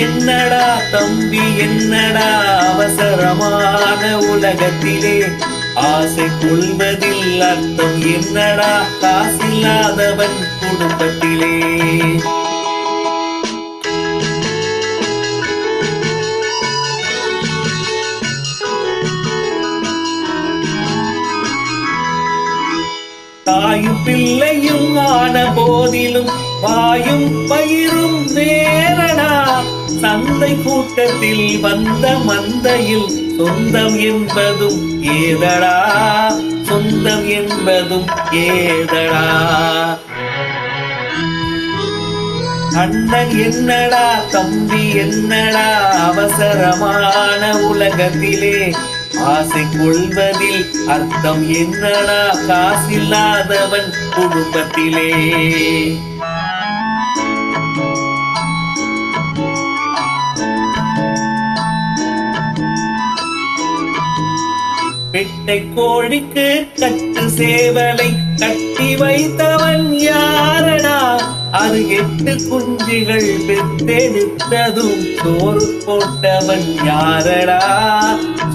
என்னடா தம்பி என்னடா அவசரமான உலகத்திலே ஆசை கொள்வதில் அர்த்தம் என்னடா காசில்லாதவன் குடும்பத்திலே. தாயும் பிள்ளையும் ஆன போதிலும் வாயும் பயிரும் வேறடா. சந்தை கூட்டத்தில் வந்த மந்தையில் சொந்தம் என்பதும் ஏதடா, சொந்தம் என்பதும் ஏதடா. அண்ணன் என்னடா தம்பி என்னடா அவசரமான உலகத்திலே ஆசை கொள்வதில் அர்த்தம் என்னடா காசில்லாதவன் குடும்பத்திலே. பெட்டை கோழிக்கு கட்டு சேவலை கட்டி வைத்தவன் யாரடா. அது 8 குஞ்சுகள் பெற்றெடுத்ததும் சோறு போட்டவன் யாரடா,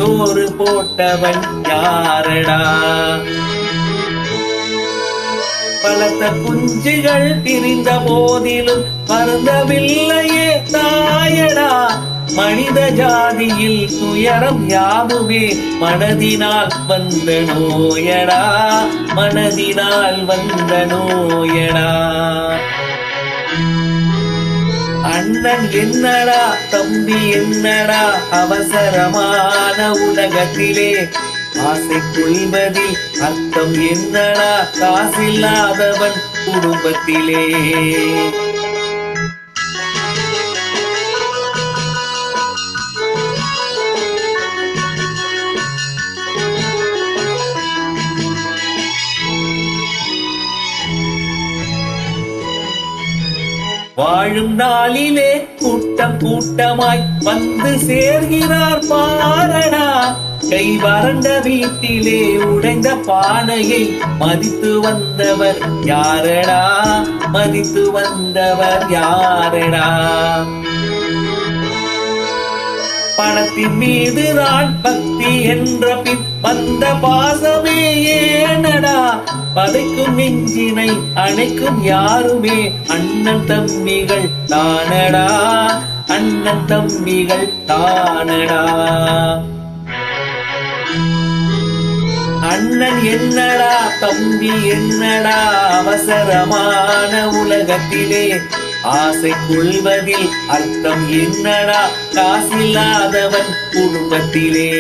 சோறு போட்டவன் யாரடா. பலத்த குஞ்சுகள் பிரிந்த போதிலும் வருந்தவில்லையே தாயடா. மனித ஜாதியில் துயரம் யாவுமே மனதினால் வந்த நோயடா, மனதினால் வந்த நோயடா. அண்ணன் என்னடா தம்பி என்னடா அவசரமான உலகத்திலே ஆசை கொள்வதில் அர்த்தம் என்னடா காசில்லாதவன் குடும்பத்திலே. வாழும் நாளிலே கூட்டம் கூட்டமாய் வந்து சேர்கிறார் பாரடா. கை வறண்ட வீட்டிலே உடைந்த பானையை மதித்து வந்தவர் யாரடா, மதித்து வந்தவர் யாரடா. பணத்தின் மீதுதான் பக்தி என்ற பின் வந்த பாசமே ஏனடா. பதைக்கும் நெஞ்சினை அணைக்கும் யாருமே அண்ணன் தம்பிகள் தானடா, அண்ணன் தம்பிகள் தானடா. அண்ணன் என்னடா தம்பி என்னடா அவசரமான உலகத்திலே ஆசை கொள்வதில் அர்த்தம் என்னடா காசில்லாதவன் குடும்பத்திலே.